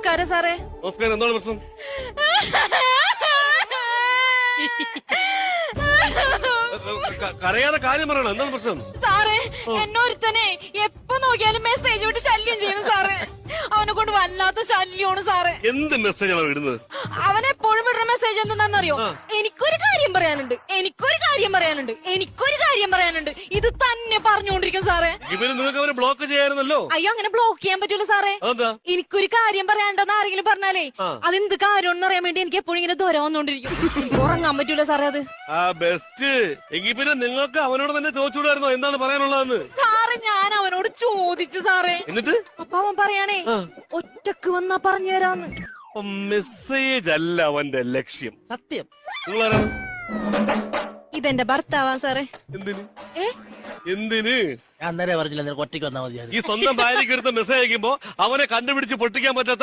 നമസ്കാരം സാറേ. നമസ്കാരം. എന്താണ് പ്രശ്നം? കരയാതെ കാര്യം പറയണം. എന്താണ് പ്രശ്നം? സാറേ, എന്നൊരുത്തനെ എപ്പോ നോക്കിയാലും മെസ്സേജ് വിട്ട് ശല്യം ചെയ്യുന്നു സാറേ. അവനെ കൊണ്ട് വല്ലാത്ത ശല്യമാണ് സാറേ. എന്ത് മെസ്സേജാണ് ഇടുന്നത്? അവൻ എപ്പോഴും വിടുന്ന മെസ്സേജ് എന്താണെന്നറിയോ? എനിക്കൊരു കാര്യം പറയാനുണ്ട്, എനിക്കൊരു കാര്യം പറയാനുണ്ട്, എനിക്കൊരു കാര്യം പറയാനുണ്ട്. ഇത് തന്നെ പറഞ്ഞുകൊണ്ടിരിക്കും സാറേ. ഇവര് നിങ്ങൾക്ക് അവരെ ബ്ലോക്ക് ചെയ്യായിരുന്നല്ലോ. അയ്യോ, അങ്ങനെ ബ്ലോക്ക് ചെയ്യാൻ പറ്റൂല സാറേ. അതെന്താ? എനിക്കൊരു കാര്യം പറയാണ്ടെന്ന് ആരെങ്കിലും പറഞ്ഞാലേ അതെന്ത് കാര്യം അറിയാൻ വേണ്ടി എനിക്ക് എപ്പോഴും ഇങ്ങനെ ദൂരം വന്നോണ്ടിരിക്കും. ഉറങ്ങാൻ പറ്റൂല സാറേ അത്. ആ ബെസ്റ്റ്. എങ്കിൽ പിന്നെ നിങ്ങൾക്ക് അവനോട് തന്നെ ചോദിച്ചുകൂടായിരുന്നോ എന്താണ് പറയാനുള്ളതെന്ന്? സാറേ, ഞാൻ അവനോട് ചോദിച്ചു സാറേ. എന്നിട്ട് അപ്പൊ അവൻ പറയാണേ ഒറ്റക്ക് വന്നാ പറഞ്ഞുതരാന്ന്. മെസ്സേജ് അല്ല അവന്റെ ലക്ഷ്യം. സത്യം. നിങ്ങളാരാണ്? ഇതെന്റെ ഭർത്താവാ സാറേ. എന്തിന്? ഏ എന്തിന്? ഞാൻ അന്നേരം പറഞ്ഞില്ല, നിനക്ക് ഒറ്റയ്ക്ക് വന്നാൽ മതി. ഈ സ്വന്തം ഭാര്യയ്ക്ക് എടുത്ത മെസ്സേജ് അയക്കുമ്പോ അവനെ കണ്ടുപിടിച്ച് പൊട്ടിക്കാൻ പറ്റാത്ത